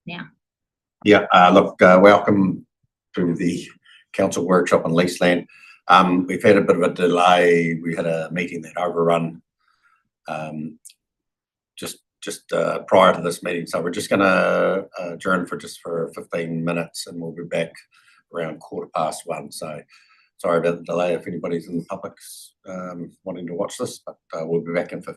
now. Yeah, look, welcome to the council workshop on Lease land. We've had a bit of a delay. We had a meeting that overrun just prior to this meeting, so we're just going to adjourn for 15 minutes, and we'll be back around 1:15. So sorry about the delay if anybody's in the public's wanting to watch this, but we'll be back in 15.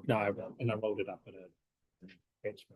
No, and I rolled it up at a bench.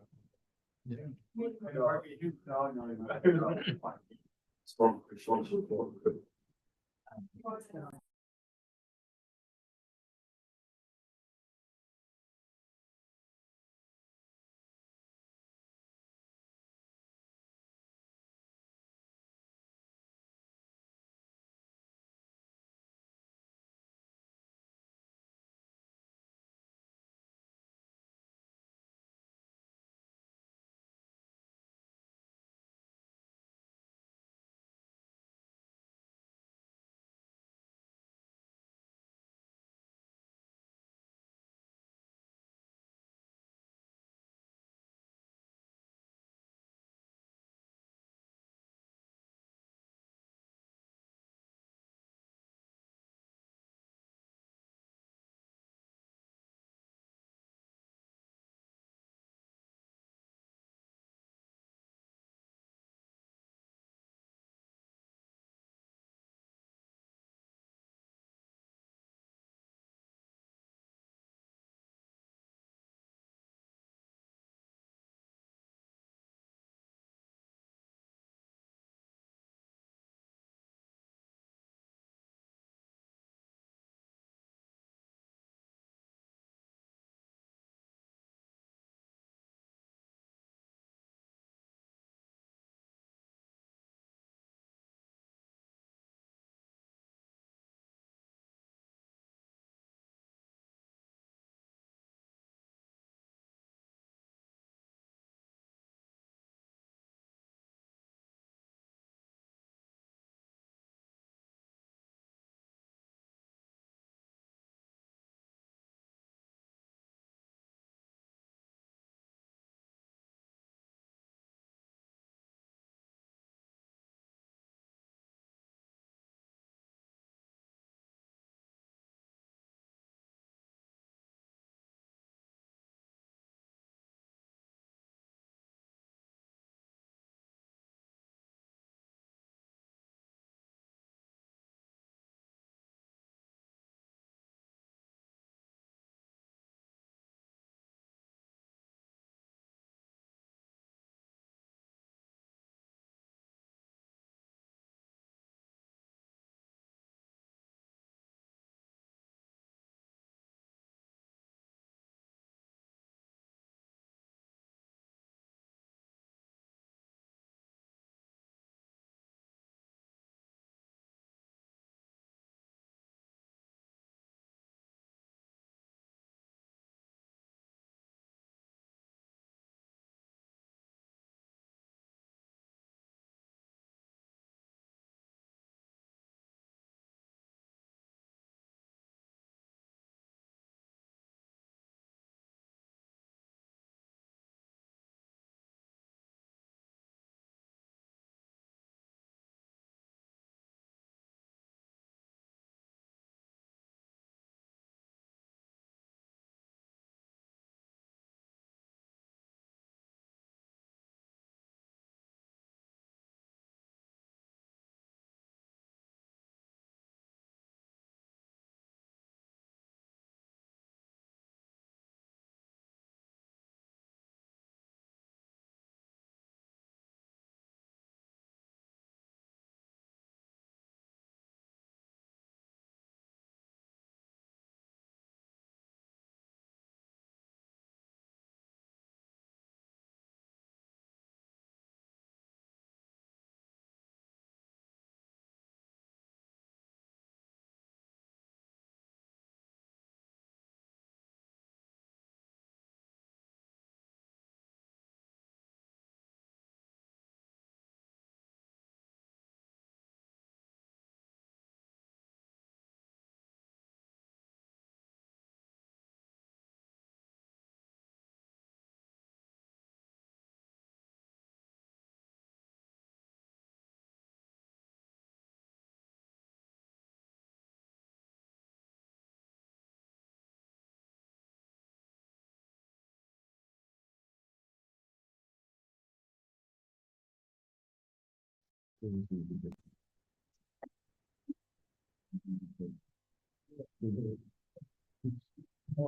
Yeah.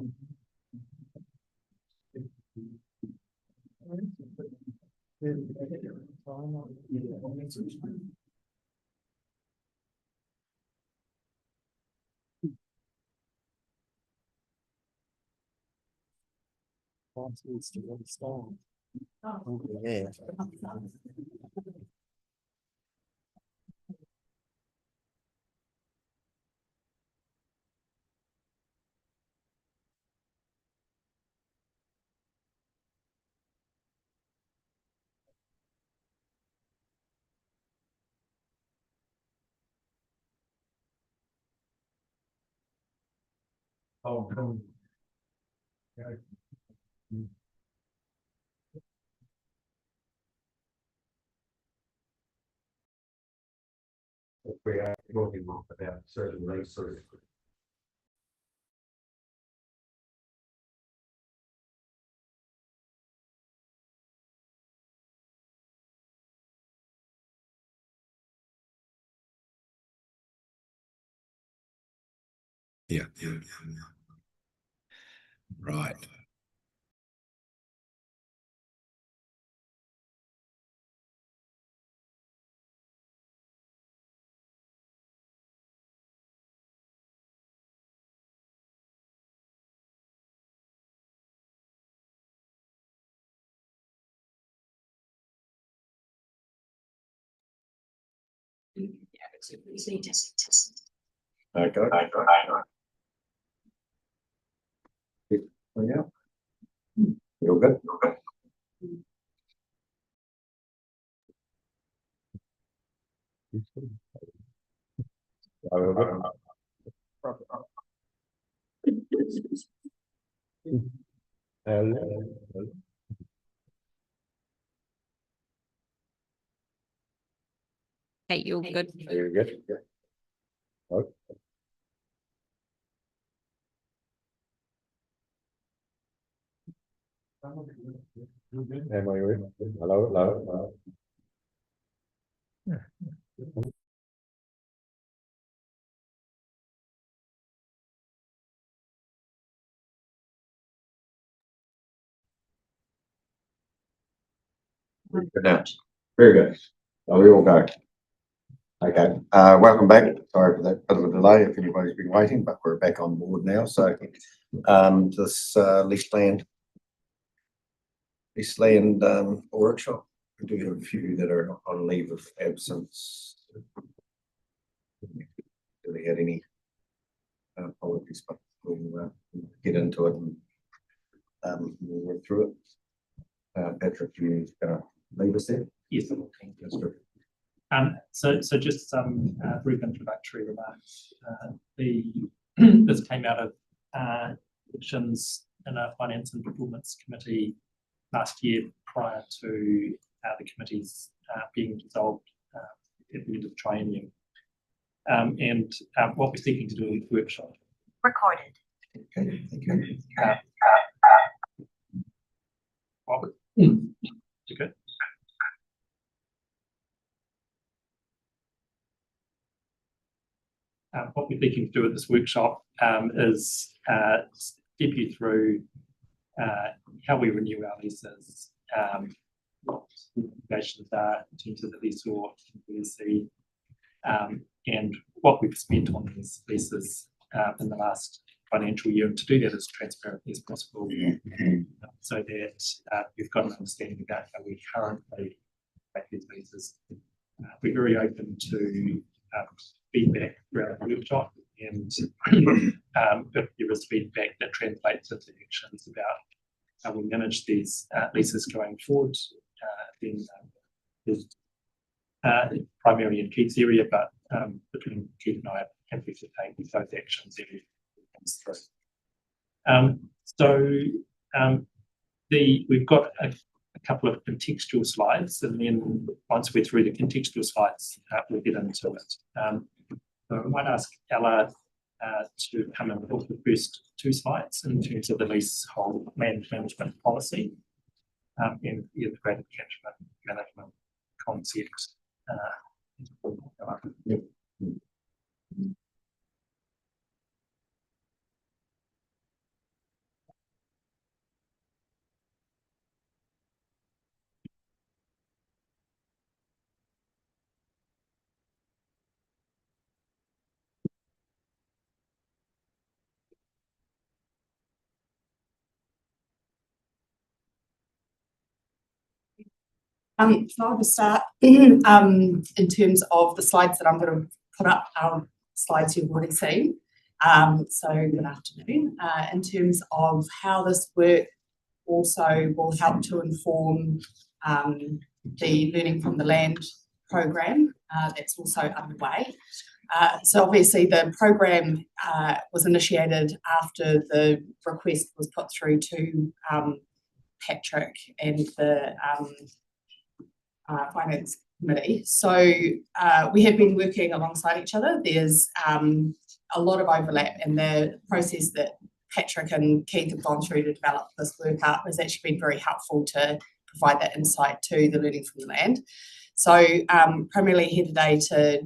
Oh, cool. If we are talking about certain leases. Yeah. Right. Okay. Yeah. You're good. Okay, you're good. You're good. Yeah. Okay. Am I right? Hello, hello. Good now. Very good. Are we all go? Okay. Welcome back. Sorry for that bit of a delay if anybody's been waiting, but we're back on board now. So, this lease land workshop. We do have a few that are on leave of absence. Do they had any apologies, but we'll get into it and we'll work through it. Patrick, you gonna leave us there? Yes. That's good. So just some brief introductory remarks. This came out of elections in a finance and performance committee last year prior to the committees being dissolved at the end of the triennium. And what we're seeking to do in the workshop. Recorded. Okay, thank you. Okay. What we're thinking to do at this workshop is step you through how we renew our leases, what the obligations are in terms of the lessor and the lessee, and what we've spent on these leases in the last financial year, and to do that as transparently as possible, so that we've got an understanding about how we currently make these leases. We're very open to feedback throughout the workshop, and if there is feedback that translates into actions about how we manage these leases going forward, then there's primarily in Keith's area, but between Keith and I, I'm happy to take those actions if it comes through. We've got a couple of contextual slides, and then once we're through the contextual slides, we'll get into it. So I might ask Ella to come and talk the first two slides in terms of the leasehold land management policy and the integrated catchment management concept. Yep. So I'll just start in terms of the slides that I'm going to put up, slides you've already seen. So good afternoon. In terms of how this work also will help to inform the Learning from the Land program that's also underway. So obviously the program was initiated after the request was put through to Patrick and the Finance Committee. So we have been working alongside each other. There's a lot of overlap, and the process that Patrick and Keith have gone through to develop this work up has actually been very helpful to provide that insight to the Learning from the Land. So primarily here today to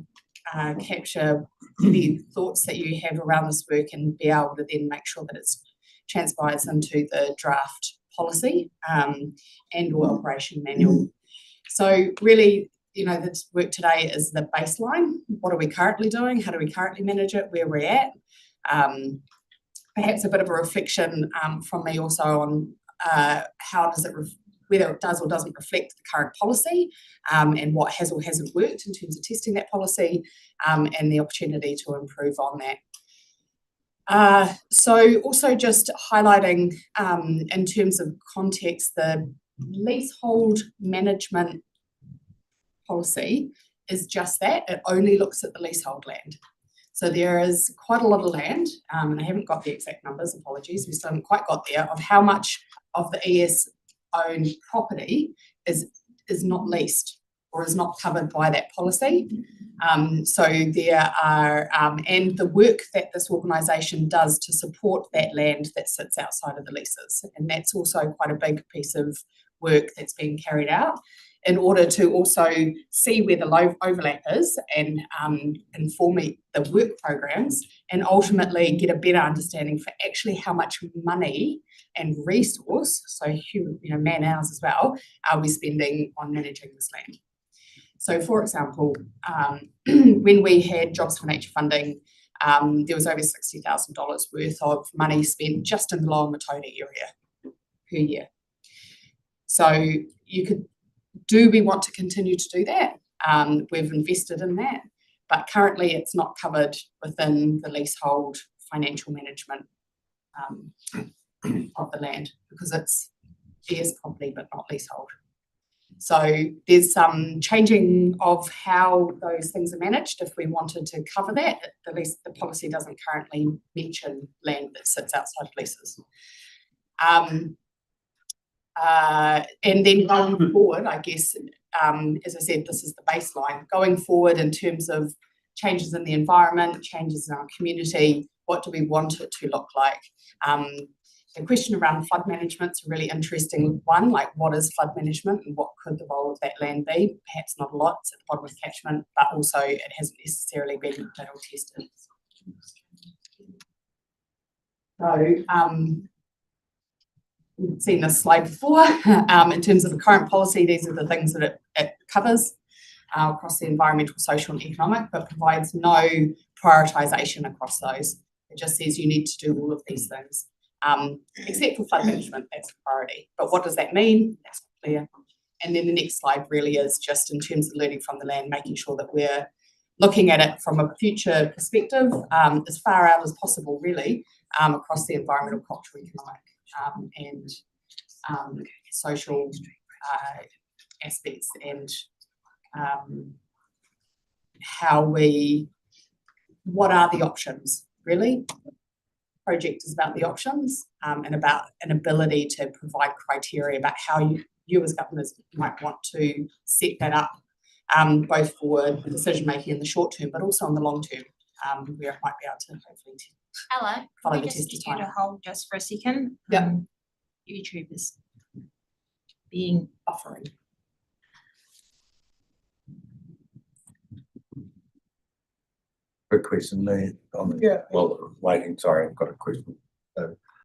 capture any thoughts that you have around this work and be able to then make sure that it transpires into the draft policy and or operation manual. So really, you know, this work today is the baseline. What are we currently doing? How do we currently manage it? Where we're at? Perhaps a bit of a reflection from me also on how does it, whether it does or doesn't reflect the current policy and what has or hasn't worked in terms of testing that policy and the opportunity to improve on that. So also just highlighting in terms of context, the leasehold management policy is just that. It only looks at the leasehold land. So there is quite a lot of land, and I haven't got the exact numbers, apologies, we still haven't quite got there, of how much of the ES owned property is not leased or is not covered by that policy. So there are, and the work that this organisation does to support that land that sits outside of the leases. And that's also quite a big piece of work that's being carried out in order to also see where the low overlap is and inform the work programs and ultimately get a better understanding for actually how much money and resource, so human, you know, man hours as well, are we spending on managing this land. So for example, when we had Jobs for Nature funding, there was over $60,000 worth of money spent just in the Lower Matona area per year. So you could, do we want to continue to do that? We've invested in that, but currently it's not covered within the leasehold financial management of the land because it's ES property but not leasehold. So there's some changing of how those things are managed if we wanted to cover that. At least the policy doesn't currently mention land that sits outside of leases. And then going forward, I guess, as I said, this is the baseline. Going forward in terms of changes in the environment, changes in our community, what do we want it to look like? The question around flood management is a really interesting one, like what is flood management and what could the role of that land be? Perhaps not a lot, it's at the bottom of the catchment, but also it hasn't necessarily been battle tested. So, we've seen this slide before. In terms of the current policy, these are the things that it covers across the environmental, social and economic, but provides no prioritisation across those. It just says you need to do all of these things, except for flood management, that's a priority. But what does that mean? That's not clear. And then the next slide really is just in terms of learning from the land, making sure that we're looking at it from a future perspective, as far out as possible really, across the environmental, cultural, economic and social aspects and what are the options really? Project is about the options and about an ability to provide criteria about how you as governors might want to set that up, both for the decision making in the short term, but also in the long term, where it might be able to hopefully Hello, follow can the we just test get of you to time. hold just for a second? Yeah. YouTube is being Buffering. Good question there. Well, waiting, sorry, I've got a question.